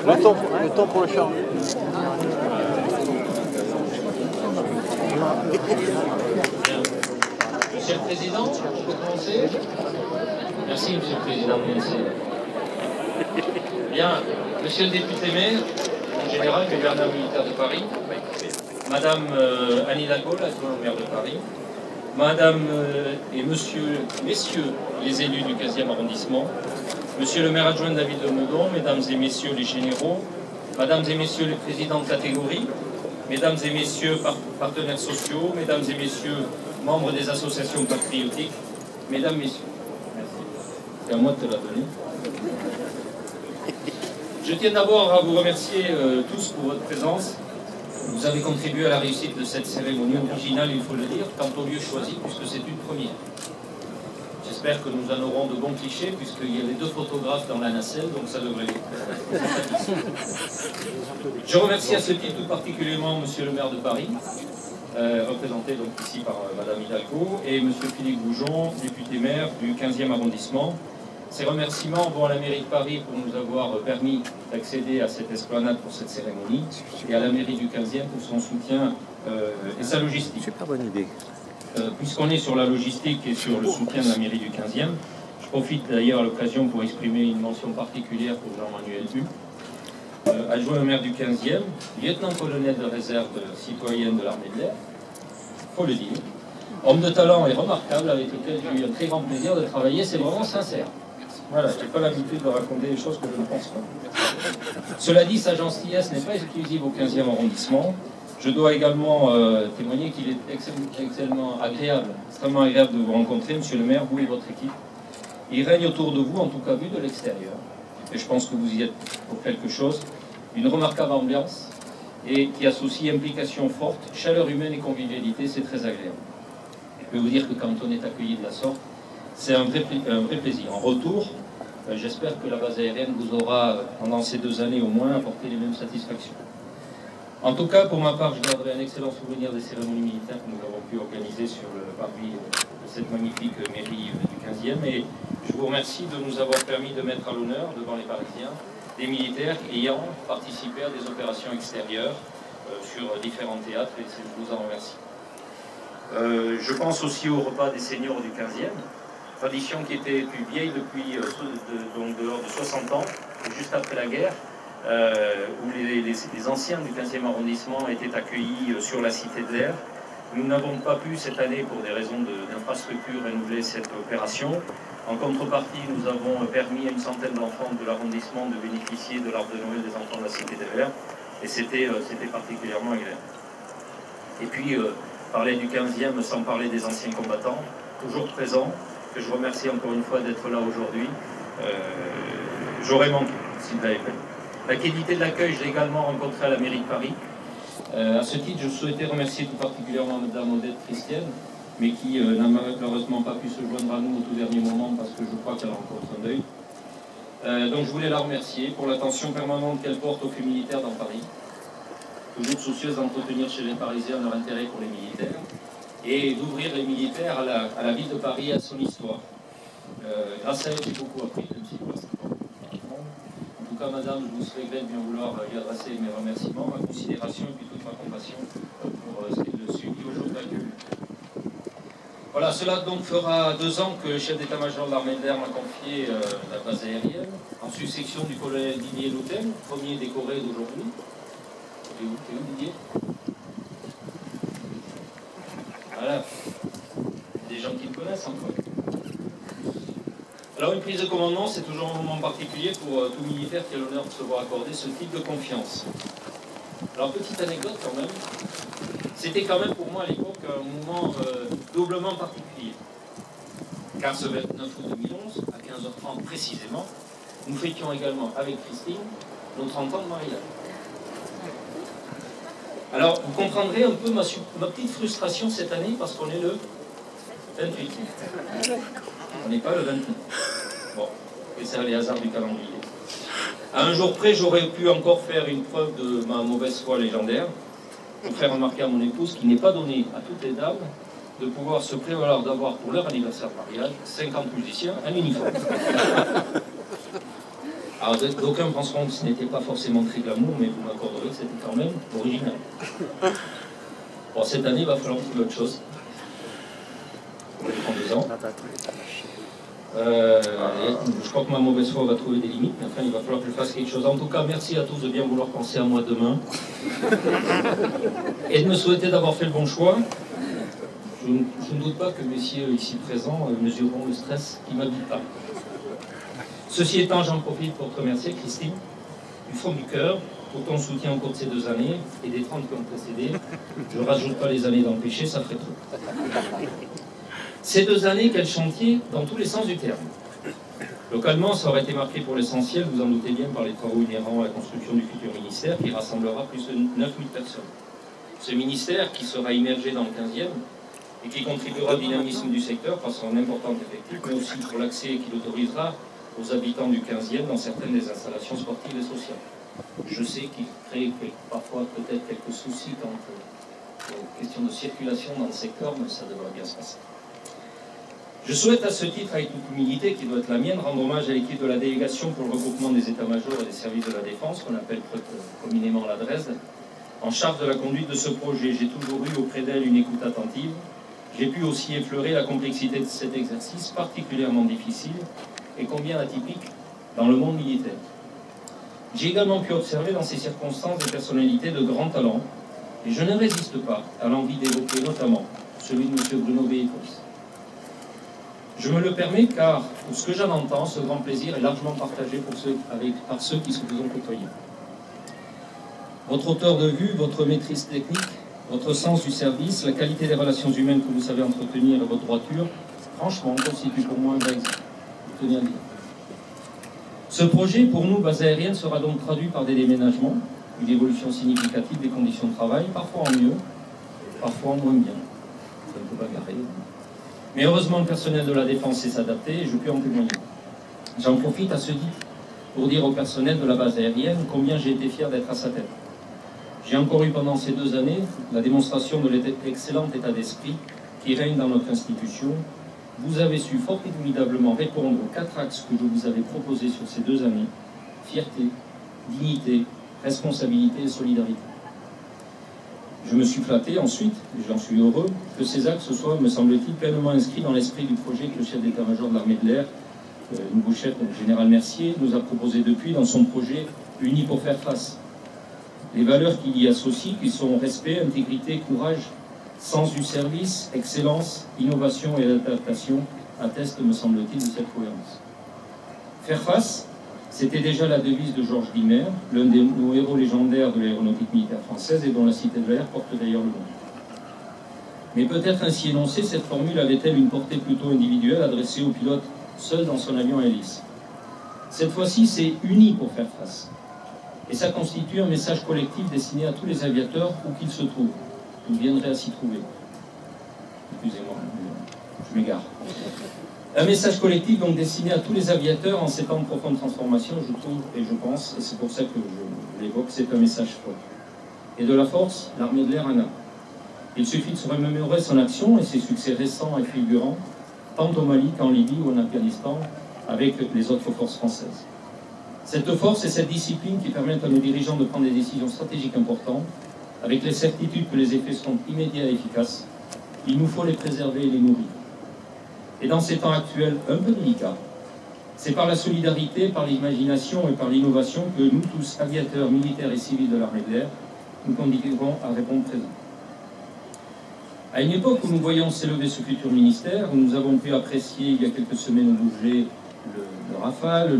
Le temps pour le chant. Monsieur le Président, je peux commencer? Merci, Monsieur le Président. Merci. Bien, Monsieur le député maire, en général, gouverneur militaire de Paris, Madame Anne Hidalgo, adjointe au maire de Paris, Madame et Messieurs les élus du 15e arrondissement, Monsieur le maire adjoint de la ville de Meudon, Mesdames et Messieurs les généraux, Mesdames et Messieurs les présidents de catégorie, Mesdames et Messieurs partenaires sociaux, Mesdames et Messieurs membres des associations patriotiques, Mesdames, Messieurs, merci. C'est à moi de te la donner. Je tiens d'abord à vous remercier tous pour votre présence. Vous avez contribué à la réussite de cette cérémonie originale, il faut le dire, quant au lieu choisi, puisque c'est une première. J'espère que nous en aurons de bons clichés, puisqu'il y avait 2 photographes dans la nacelle, donc ça devrait être. Je remercie à ce titre tout particulièrement Monsieur le maire de Paris, représenté donc ici par Madame Hidalgo, et Monsieur Philippe Goujon, député maire du 15e arrondissement. Ces remerciements vont à la mairie de Paris pour nous avoir permis d'accéder à cette esplanade pour cette cérémonie, et à la mairie du 15e pour son soutien et sa logistique. Super bonne idée. Puisqu'on est sur la logistique et sur le soutien de la mairie du 15e, je profite d'ailleurs à l'occasion pour exprimer une mention particulière pour Jean-Manuel Hu, adjoint au maire du 15e, lieutenant-colonel de réserve citoyenne de l'armée de l'air, il faut le dire, homme de talent et remarquable avec lequel j'ai eu un très grand plaisir de travailler, c'est vraiment sincère. Voilà, je n'ai pas l'habitude de raconter des choses que je ne pense pas. Cela dit, sa gentillesse n'est pas exclusive au 15e arrondissement. Je dois également témoigner qu'il est extrêmement agréable de vous rencontrer, Monsieur le maire, vous et votre équipe. Il règne autour de vous, en tout cas vu de l'extérieur, et je pense que vous y êtes pour quelque chose, une remarquable ambiance, et qui associe implication forte, chaleur humaine et convivialité, c'est très agréable. Je peux vous dire que quand on est accueilli de la sorte, c'est un vrai plaisir. En retour, j'espère que la base aérienne vous aura, pendant ces 2 années au moins, apporté les mêmes satisfactions. En tout cas, pour ma part, je garderai un excellent souvenir des cérémonies militaires que nous avons pu organiser sur le parvis de cette magnifique mairie du 15e. Et je vous remercie de nous avoir permis de mettre à l'honneur, devant les Parisiens, des militaires ayant participé à des opérations extérieures sur différents théâtres, et je vous en remercie. Je pense aussi au repas des seniors du 15e, tradition qui était plus vieille depuis donc dehors de 60 ans, juste après la guerre, où les anciens du 15e arrondissement étaient accueillis sur la Cité de l'Air. Nous n'avons pas pu cette année, pour des raisons d'infrastructure, renouveler cette opération. En contrepartie, nous avons permis à une centaine d'enfants de l'arrondissement de bénéficier de l'arbre de Noël des enfants de la Cité de l'Air, et c'était particulièrement agréable. Et puis, parler du 15e sans parler des anciens combattants, toujours présents, que je remercie encore une fois d'être là aujourd'hui. J'aurais manqué s'il ne l'avait pas dit. La qualité de l'accueil, je l'ai également rencontré à la mairie de Paris. À ce titre, je souhaitais remercier tout particulièrement Madame Odette Christienne, mais qui n'a malheureusement pas pu se joindre à nous au tout dernier moment parce que je crois qu'elle rencontre un deuil. Donc je voulais la remercier pour l'attention permanente qu'elle porte aux faits militaires dans Paris, toujours soucieuse d'entretenir chez les Parisiens leur intérêt pour les militaires, et d'ouvrir les militaires à la ville de Paris et à son histoire. Grâce à elle, j'ai beaucoup appris, même si pour l'instant. En tout cas, madame, je vous serais gré de bien vouloir lui adresser mes remerciements, ma considération et puis toute ma compassion pour ce qu'elle subit au jour d'accueil. Voilà, cela donc fera 2 ans que le chef d'état-major de l'armée de l'air m'a confié la base aérienne, en succession du colonel Didier Loutel, premier décoré d'aujourd'hui. T'es où Didier? Voilà, des gens qui me connaissent encore. Alors une prise de commandement, c'est toujours un moment particulier pour tout militaire qui a l'honneur de se voir accorder ce type de confiance. Alors petite anecdote quand même, c'était quand même pour moi à l'époque un moment doublement particulier. Car ce 29 août 2011, à 15h30 précisément, nous fêtions également avec Christine nos 30 ans de mariage. Alors vous comprendrez un peu ma petite frustration cette année parce qu'on est le 28. On n'est pas le 29. Bon, et c'est les hasards du calendrier. À un jour près, j'aurais pu encore faire une preuve de ma mauvaise foi légendaire pour faire remarquer à mon épouse qu'il n'est pas donné à toutes les dames de pouvoir se prévaloir d'avoir pour leur anniversaire de mariage 50 musiciens, un uniforme. Alors d'aucuns penseront que ce n'était pas forcément très glamour, mais vous m'accorderez que c'était quand même original. Bon, cette année, il va falloir trouver autre chose. On prend 2 ans. Je crois que ma mauvaise foi va trouver des limites, mais enfin, il va falloir que je fasse quelque chose. En tout cas, merci à tous de bien vouloir penser à moi demain. Et de me souhaiter d'avoir fait le bon choix. Je ne doute pas que messieurs ici présents mesureront le stress qui m'habite pas. Ceci étant, j'en profite pour te remercier, Christine, du fond du cœur, pour ton soutien au cours de ces 2 années et des 30 qui ont précédé. Je ne rajoute pas les années d'empêcher, ça ferait trop. Ces 2 années, quel chantier dans tous les sens du terme. Localement, ça aurait été marqué pour l'essentiel, vous en doutez bien, par les travaux inhérents à la construction du futur ministère qui rassemblera plus de 9000 personnes. Ce ministère qui sera immergé dans le 15e et qui contribuera au dynamisme du secteur par son important effectif, mais aussi pour l'accès qu'il autorisera aux habitants du 15e dans certaines des installations sportives et sociales. Je sais qu'il crée parfois peut-être quelques soucis quant aux questions de circulation dans le secteur, mais ça devrait bien se passer. Je souhaite à ce titre, avec toute l'humilité qui doit être la mienne, rendre hommage à l'équipe de la délégation pour le regroupement des états-majors et des services de la défense, qu'on appelle communément la DRESD, en charge de la conduite de ce projet. J'ai toujours eu auprès d'elle une écoute attentive. J'ai pu aussi effleurer la complexité de cet exercice particulièrement difficile et combien atypique dans le monde militaire. J'ai également pu observer dans ces circonstances des personnalités de grand talent, et je ne résiste pas à l'envie d'évoquer notamment celui de M. Bruno Béécos. Je me le permets car, pour ce que j'en entends, ce grand plaisir est largement partagé par ceux qui se vous ont côtoyés. Votre hauteur de vue, votre maîtrise technique, votre sens du service, la qualité des relations humaines que vous savez entretenir et votre droiture, franchement, constitue pour moi un vrai exemple. Tenez à dire. Ce projet, pour nous, base aérienne, sera donc traduit par des déménagements, une évolution significative des conditions de travail, parfois en mieux, parfois en moins bien. Ça ne peut pas garer. Mais heureusement, le personnel de la Défense sait s'adapter et je peux en témoigner. J'en profite à ce titre pour dire au personnel de la base aérienne combien j'ai été fier d'être à sa tête. J'ai encore eu pendant ces 2 années la démonstration de l'excellent état d'esprit qui règne dans notre institution. Vous avez su fort formidablement répondre aux 4 axes que je vous avais proposés sur ces 2 années. Fierté, dignité, responsabilité et solidarité. Je me suis flatté ensuite, et j'en suis heureux, que ces axes soient, me semble-t-il, pleinement inscrits dans l'esprit du projet que le chef d'état-major de l'armée de l'air, nouveau chef, le général Mercier, nous a proposé depuis dans son projet Unis pour faire face. Les valeurs qu'il y associe, qui sont respect, intégrité, courage, sens du service, excellence, innovation et adaptation, attestent, me semble-t-il, de cette cohérence. Faire face, c'était déjà la devise de Georges Guimer, l'un de nos héros légendaires de l'aéronautique militaire française et dont la Cité de l'air porte d'ailleurs le nom. Mais peut-être ainsi énoncée, cette formule avait-elle une portée plutôt individuelle adressée au pilote seul dans son avion à hélice. Cette fois-ci, c'est uni pour faire face. Et ça constitue un message collectif destiné à tous les aviateurs où qu'ils se trouvent. Vous viendrez à s'y trouver. Excusez-moi, je m'égare. Un message collectif donc destiné à tous les aviateurs en ces temps de profonde transformation, je trouve et je pense, et c'est pour ça que je l'évoque, c'est un message fort. Et de la force, l'armée de l'air en a. Il suffit de se remémorer son action et ses succès récents et fulgurants, tant au Mali qu'en Libye ou en Afghanistan, avec les autres forces françaises. Cette force et cette discipline qui permettent à nos dirigeants de prendre des décisions stratégiques importantes, avec les certitudes que les effets seront immédiats et efficaces, il nous faut les préserver et les nourrir. Et dans ces temps actuels un peu délicats, c'est par la solidarité, par l'imagination et par l'innovation que nous tous, aviateurs, militaires et civils de l'armée de l'air, nous contribuerons à répondre présent. À une époque où nous voyons s'élever ce futur ministère, où nous avons pu apprécier il y a quelques semaines au Bourget le Rafale,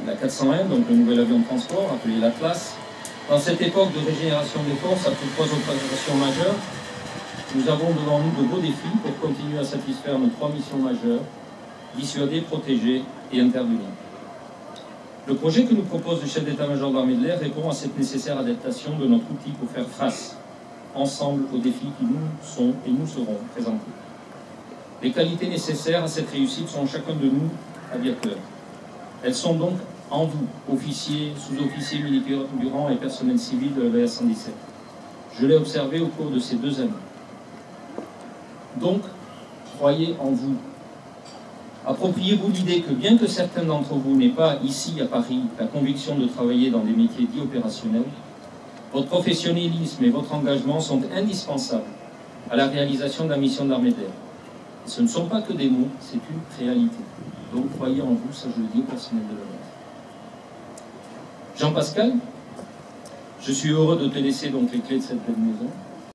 la 401, donc le nouvel avion de transport, appelé l'Atlas. Dans cette époque de régénération des forces, après 3 opérations majeures, nous avons devant nous de beaux défis pour continuer à satisfaire nos 3 missions majeures, dissuader, protéger et intervenir. Le projet que nous propose le chef d'état-major de l'armée de l'air répond à cette nécessaire adaptation de notre outil pour faire face ensemble aux défis qui nous sont et nous seront présentés. Les qualités nécessaires à cette réussite sont en chacun de nous aviateurs. Elles sont donc en vous, officiers, sous-officiers militaires du rang et personnel civil de la VA 117. Je l'ai observé au cours de ces 2 années. Donc, croyez en vous. Appropriez-vous l'idée que bien que certains d'entre vous n'aient pas, ici à Paris, la conviction de travailler dans des métiers dits opérationnels, votre professionnalisme et votre engagement sont indispensables à la réalisation de la mission d'Armée de l'air. Et ce ne sont pas que des mots, c'est une réalité. Donc croyez en vous, ça je le dis au personnel de l'honneur. Jean-Pascal, je suis heureux de te laisser donc les clés de cette belle maison.